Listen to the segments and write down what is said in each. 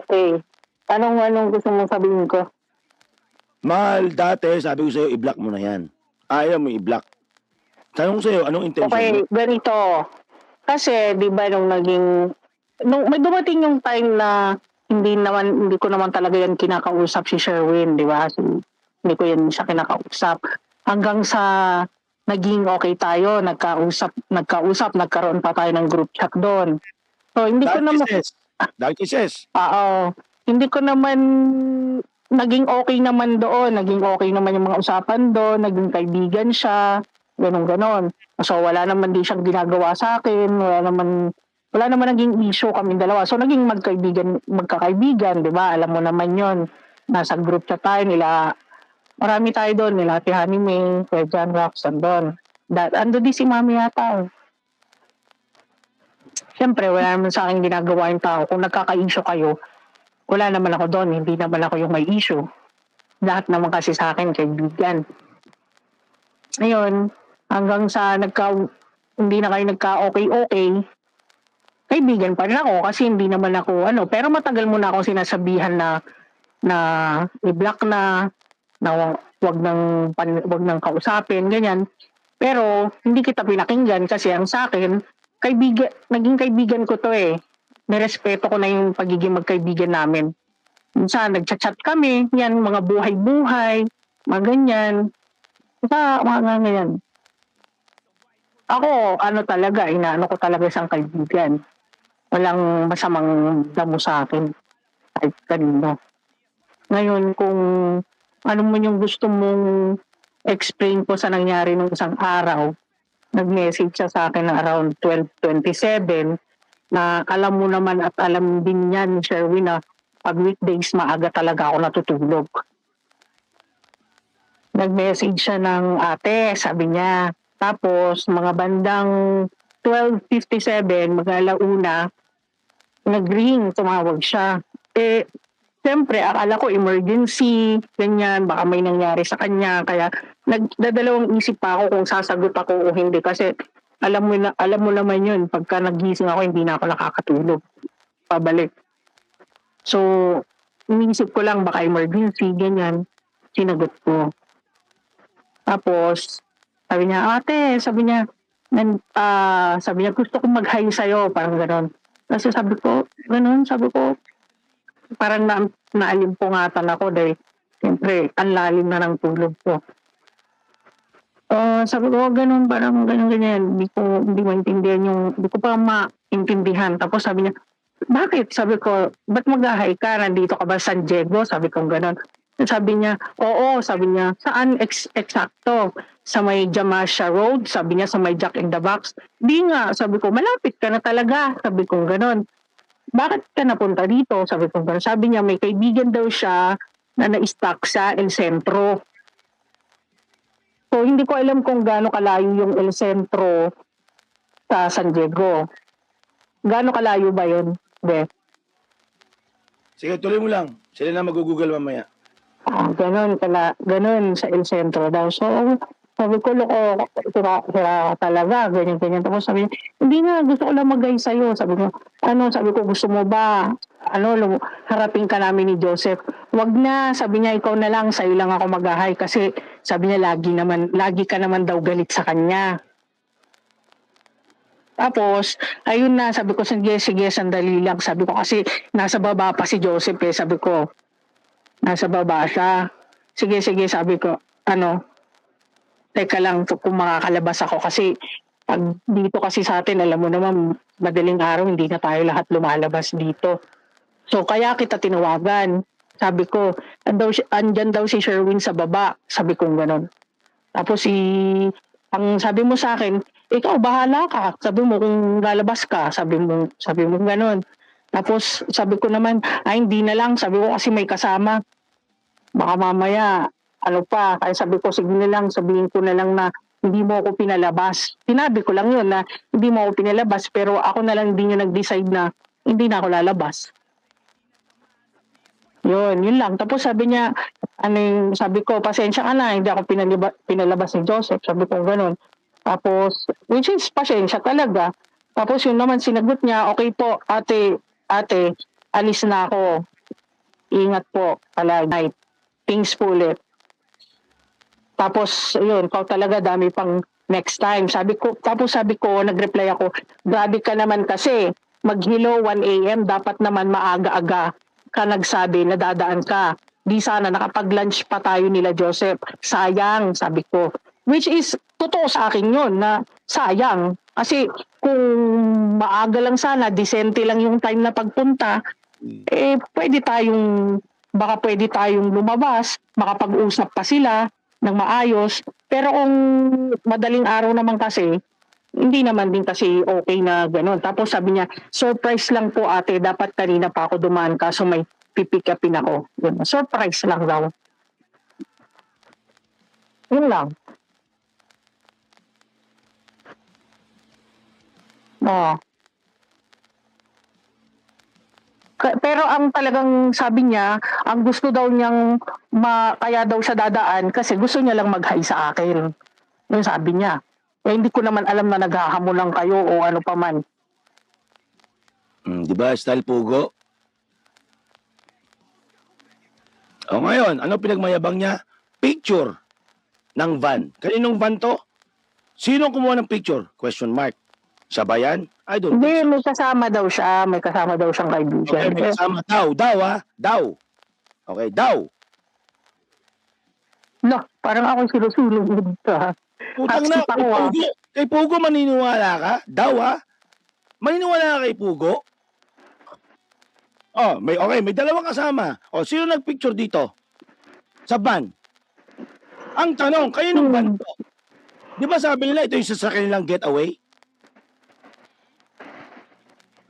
Okay. Anong gusto mong sabihin ko? Mahal, dati sabi ko sa'yo, i-block mo na yan. Ayaw mo i-block. Tanong sa'yo, anong intention mo? Okay, ganito. Kasi, di ba, nung may dumating yung time na hindi ko naman talaga yan kinakausap si Sherwin, di ba? Hindi ko yan siya kinakausap. Hanggang sa naging okay tayo, nagkaroon pa tayo ng group chat doon. So, hindi ko naman... Dahil kises. Oo. Hindi ko naman naging okay naman doon. Naging okay naman yung mga usapan doon. Naging kaibigan siya. Ganon. So, wala naman din siyang ginagawa sa akin. Wala naman naging issue kami dalawa. So, naging magkakaibigan, di ba? Alam mo naman yon. Nasa group chat tayo marami tayo doon. Nila Ate Honey May, Kuya John Rox, andun. Ando di si Mami yata. Siyempre, wala naman sa akin ginagawa yung tao. Kung nagkaka-issue kayo, wala naman ako doon. Hindi naman ako yung may issue. Lahat naman kasi sa akin, kaibigan. Ngayon, hanggang sa hindi na kayo nagka-okay, kaibigan pa rin ako kasi hindi naman ako, pero matagal mo na ako sinasabihan na i-block na wag nang kausapin, ganyan. Pero, hindi kita pinakinggan kasi ang sa akin, naging kaibigan ko to eh. Nirespeto ko na yung pagiging magkaibigan namin. Minsan, nagchat-chat kami, yan, mga buhay-buhay, mga ganyan. Mga ganyan. Ako, talaga, inaano ko talaga isang kaibigan. Walang masamang damo sa akin. Kahit kanino. Ngayon, kung ano mo yung gusto mong explain ko sa nangyari nung isang araw, nag-message siya sa akin na around 12:27 na alam mo naman at alam din yan, Sherwin, na pag weekdays maaga talaga ako natutulog. Nag-message siya ng ate, sabi niya. Tapos, mga bandang 12:57, mag-alauna, nag-ring, tumawag siya. Siyempre, akala ko emergency, ganyan, baka may nangyari sa kanya. Kaya, nagdadalawang isip pa ako kung sasagot ako o hindi. Kasi, alam mo naman yun, pagka nagising ako, hindi na ako nakakatulog. Pabalik. So, iniisip ko lang, baka emergency, ganyan. Sinagot ko. Tapos, sabi niya, ate, sabi niya, gusto kong mag-hi sa'yo, parang gano'n. Kasi sabi ko, parang naalimpungatan ako dahil siyempre, ang lalim na ng tulog ko. Sabi ko, ganun, parang ganyan. Hindi maintindihan hindi ko pa maintindihan. Tapos sabi niya, bakit? Sabi ko, ba't mag-ahay ka? Nandito ka ba sa San Diego? Sabi ko, ganun. Sabi niya, oo. Sabi niya, saan eksakto? Sa may Jamasha Road? Sabi niya, sa may Jack in the Box? Di nga. Sabi ko, malapit ka na talaga. Sabi ko, ganun. Bakit ka napunta dito? Sabi ko, ganun. Sabi niya, may kaibigan daw siya na na-stuck sa El Centro. So, hindi ko alam kung gaano kalayo yung El Centro sa San Diego. Gaano kalayo ba yun? Be? Sige, tuloy mo lang. Sila na mag-google mamaya. Ganun sa El Centro daw. So, sabi ko, sira talaga, ganyan. Tapos sabi niya, hindi nga, gusto ko lang mag-gay sa'yo. Sabi ko, gusto mo ba, harapin ka namin ni Joseph. Wag na, sabi niya, ikaw na lang, sa'yo lang ako mag-ahay. Kasi sabi niya, lagi ka naman daw galit sa kanya. Tapos, ayun na, sabi ko, sige, sandali lang. Sabi ko, kasi nasa baba pa si Joseph eh. Sabi ko, nasa baba siya. Sige, sabi ko, teka lang kung makakalabas ako kasi pag dito kasi sa atin, alam mo naman, madaling araw, hindi na tayo lahat lumalabas dito. So, kaya kita tinawagan. Sabi ko, andyan daw si Sherwin sa baba. Sabi ko gano'n. Tapos ang sabi mo sa akin, ikaw bahala ka. Sabi mo kung lalabas ka. Sabi mo gano'n. Tapos sabi ko naman, hindi na lang. Sabi ko kasi may kasama. Baka mamaya, kaya sabi ko, sige na lang, sabihin ko na lang na hindi mo ako pinalabas. Sinabi ko lang yun na hindi mo ako pinalabas, pero ako na lang hindi nyo nag-decide na hindi na ako lalabas. Yun lang. Tapos sabi niya, sabi ko, pasensya ka na, hindi ako pinalabas ni Joseph. Sabi ko gano'n. Tapos, which is pasensya talaga. Tapos yun naman, sinagot niya, okay po, ate, alis na ako. Ingat po, palagi. Things po ulit. Tapos, yun, ikaw talaga dami pang next time. Tapos sabi ko, nag-reply ako, grabe ka naman kasi, mag-hello 1 a.m., dapat naman maaga-aga ka nagsabi na dadaan ka. Di sana nakapag-lunch pa tayo nila Joseph. Sayang, sabi ko. Which is, totoo sa akin yun, na sayang. Kasi kung maaga lang sana, disente lang yung time na pagpunta, baka pwede tayong lumabas, makapag-usap pa sila ng maayos. Pero kung madaling araw naman kasi, hindi naman din kasi okay na gano'n. Tapos sabi niya, surprise lang po ate, dapat kanina pa ako dumaan kaso may pipick upin ako. Yun, surprise lang daw. Yun lang. Oo. Pero ang talagang sabi niya, ang gusto daw niyang kaya daw siya dadaan kasi gusto niya lang mag-hi sa akin. Yung sabi niya. Hindi ko naman alam na naghahamulan kayo o ano pa man. Di ba, style pugo? O ngayon, ano pinagmayabang niya? Picture ng van. Kaninong van to? Sino kumuha ng picture? Question mark. Siya ba yan? I don't Hindi, think so. may kasama daw siya. May kasama daw siyang kaibigan. Okay, may kasama. Daw ha? Daw. Okay, daw. No, parang ako sinusulong dito ha. Putang na, Hapsip ako, ah. kay Pugo maniniwala ka? Daw ha? Maniniwala ka kay Pugo? Oh, may dalawang kasama. Oh, sino nagpicture dito? Sa van. Ang tanong, kayo ng van to? Di ba sabi nila ito yung sasakyan nilang getaway?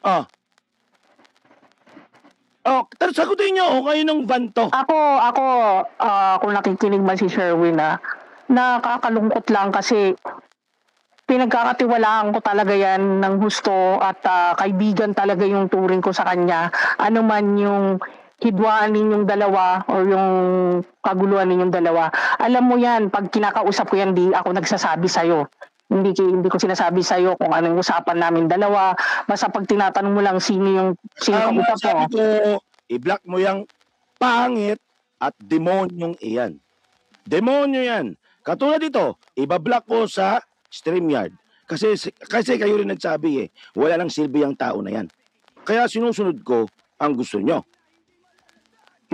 Oh. Oh, sagutin nyo, oh, kayo ng van to. Ako, kung nakikinig man si Sherwin nakakalungkot lang kasi pinagkakatiwalaan ko talaga yan ng husto at kaibigan talaga yung turing ko sa kanya. Ano man yung hidwaan ninyong dalawa o yung kaguluhan ninyong dalawa. Alam mo yan, pag kinakausap ko yan, di ako nagsasabi sa'yo. Hindi ko sinasabi sa'yo kung anong usapan namin dalawa. Basta pag tinatanong mo lang sino kausap mo. Sabi ko, i-block mo yung pangit at demonyong iyan. Demonyo yan. Katulad dito, ibablock ko sa StreamYard. Kasi kayo rin nagsabi wala nang silbi ang tao na yan. Kaya sinusunod ko ang gusto nyo.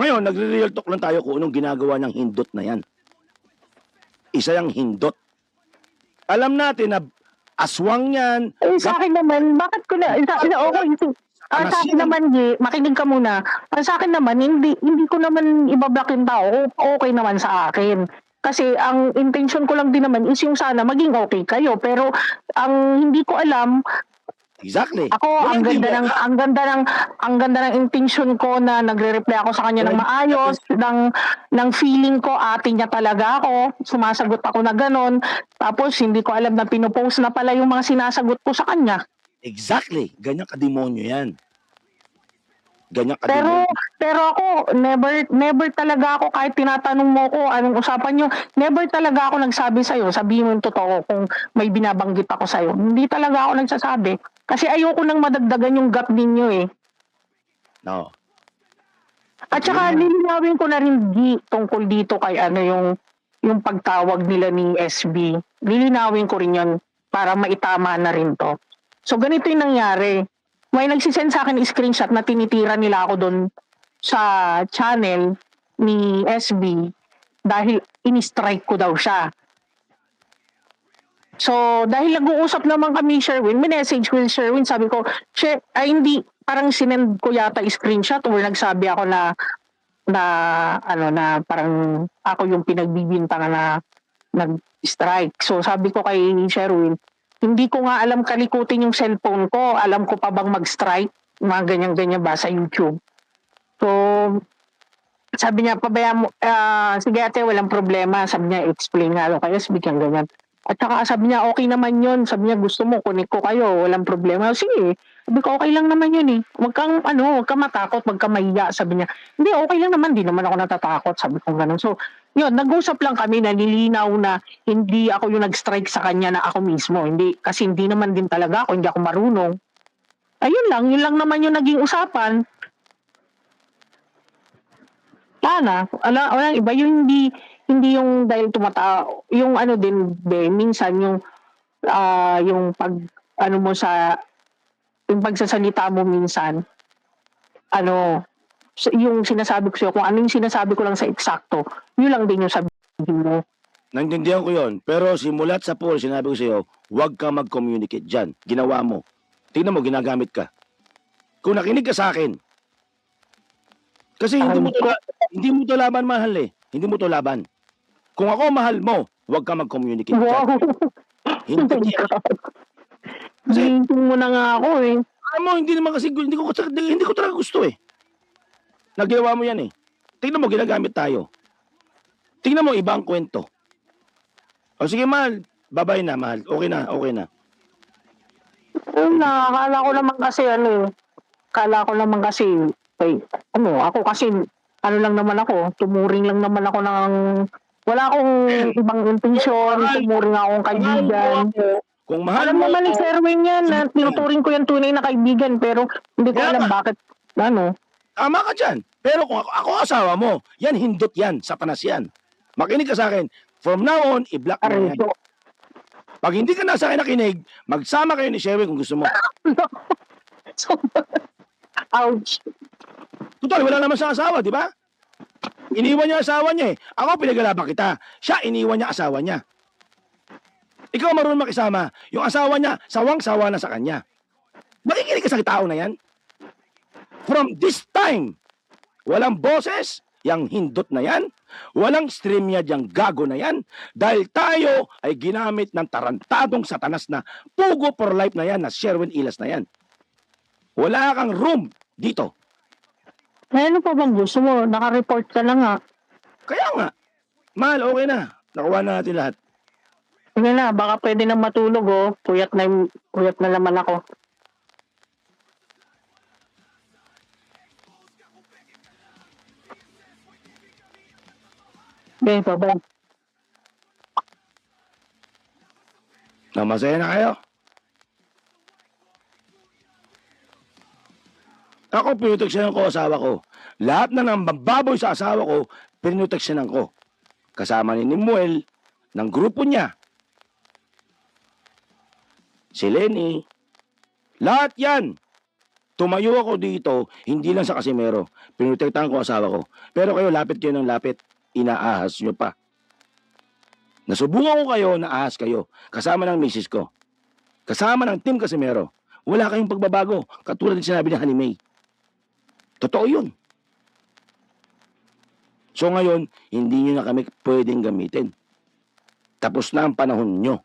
Ngayon, nagre-real talk lang tayo kung anong ginagawa ng hindot na yan. Isa yung hindot. Alam natin na aswang yan. Sa akin naman, bakit ko na, okay. Sa akin naman, makinig ka muna. Sa akin naman, hindi ko naman ibablock yung tao. Okay naman sa akin. Kasi ang intention ko lang din naman is yung sana maging okay kayo. Pero ang hindi ko alam, Exactly. ako ang ganda ng intention ko na nagre-reply ako sa kanya ng maayos, ng feeling ko ate niya talaga ako, sumasagot ako na ganon. Tapos hindi ko alam na pinopost na pala yung mga sinasagot ko sa kanya. Exactly. Ganyan ka-demonyo yan. Pero ako, never talaga ako, kahit tinatanong mo ko anong usapan nyo, never talaga ako nagsabi sa'yo, sabihin mo yung totoo kung may binabanggit ako sa'yo. Hindi talaga ako nagsasabi. Kasi ayoko nang madagdagan yung gap ninyo No. At saka lilinawin ko na rin tungkol dito kay yung pagtawag nila ni SB. Lilinawin ko rin yun para maitama na rin to. So ganito yung nangyari. May nagsisend sa akin screenshot na tinitira nila ako doon sa channel ni SB dahil in-strike ko daw siya. So, dahil nag-uusap naman kami, Sherwin, message ko yung Sherwin, sabi ko, hindi, parang sinend ko yata screenshot or nagsabi ako na parang ako yung pinagbibintangan na nag-strike. So, sabi ko kay Sherwin, hindi ko nga alam kalikutin yung cellphone ko. Alam ko pa bang mag-strike? Mga ganyan-ganyan ba sa YouTube? So, sabi niya, pabayaan mo, sige ate, walang problema. Sabi niya, explain nga lang kayo, bigyan ganyan. At saka sabi niya, okay naman yun. Sabi niya, gusto mo, connect ko kayo, walang problema. Sige, sabi ko, okay lang naman yun eh. Huwag kang matakot, huwag kang mahiya. Sabi niya, hindi, okay lang naman, di naman ako natatakot. Sabi ko gano'n. So, yun, nag-usap lang kami, nalilinaw na hindi ako yung nag-strike sa kanya na ako mismo. Hindi, kasi hindi naman din talaga ako, hindi ako marunong. Ayun lang, yun lang naman yung naging usapan. Sana, walang iba yung hindi yung dahil yung ano din be, minsan yung ano mo yung pagsasalita mo minsan, ano, yung sinasabi ko sa'yo, kung ano yung sinasabi ko lang sa eksakto, yun lang din yung sabihin mo. Naintindihan ko yon. Pero simulat sa pool, sinabi ko sa iyo, huwag ka mag-communicate dyan. Ginawa mo. Tingnan mo, ginagamit ka. Kung nakinig ka sa akin, kasi hindi mo to laban, mahal eh. Hindi mo to laban. Kung ako mahal mo, huwag ka mag-communicate dyan. Wow! Hindi Oh my yan. God. Kasi, Ginting mo na nga ako eh. alam mo, hindi naman kasi, hindi ko talaga gusto eh. Nagawa mo yan eh. Tingnan mo, ginagamit tayo. Tingnan mo, ibang kwento. O sige, mahal. Babay na, mahal. Okay na, okay na. Ayun na, akala ko naman kasi ako kasi, ano lang naman ako, tumuring lang naman ako wala akong ibang intensyon, tumuring akong kaibigan. Kung mahal Alam mo naman ni ako, Sir Wing yan, na tinuturing ko yung tunay na kaibigan, pero hindi ko Kaya alam nga. bakit, ano. tama ka dyan. Pero kung ako asawa mo, yan hindot yan, satanas yan. Makinig ka sa akin. From now on, i-block mo na yan. Areso. Pag hindi ka na sa akin nakinig, magsama kayo ni Sherwin kung gusto mo. So, ouch. Total, wala naman sa asawa, di ba? Iniwan niya asawa niya eh. Ako pinaglalaba kita. Siya iniwan niya asawa niya. Ikaw marunong makisama. Yung asawa niya, sawang-sawa na sa kanya. Makikinig ka sa tao na yan. From this time, walang boses, yang hindot na yan. Walang streamyard yang gago na yan. Dahil tayo ay ginamit ng tarantadong satanas na pugo for life na yan, na Sherwin Ilas na yan. Wala kang room dito. Ano pa bang gusto mo? Naka-report ka na nga. Kaya nga, mahal, okay na. Nakuha na natin lahat. Sige na, baka pwede na matulog oh. Puyat na naman ako. Okay, bye-bye. Masaya na kayo? Ako, pinuteksyonan ko asawa ko. Lahat na ng baboy sa asawa ko, pinuteksyonan ko. Kasama ni Nimuel, ng grupo niya. Si Lenny. Lahat yan. Tumayo ako dito, hindi lang sa Casimero. Pinutektahan ko asawa ko. Pero kayo, lapit kayo ng lapit. Inaahas nyo pa. Nasubukan ko kayo, naahas kayo. Kasama ng misis ko. Kasama ng Team Casimero. Wala kayong pagbabago. Katulad din sinabi ni Honey May. Totoo yun. So ngayon, hindi nyo na kami pwedeng gamitin. Tapos na ang panahon nyo.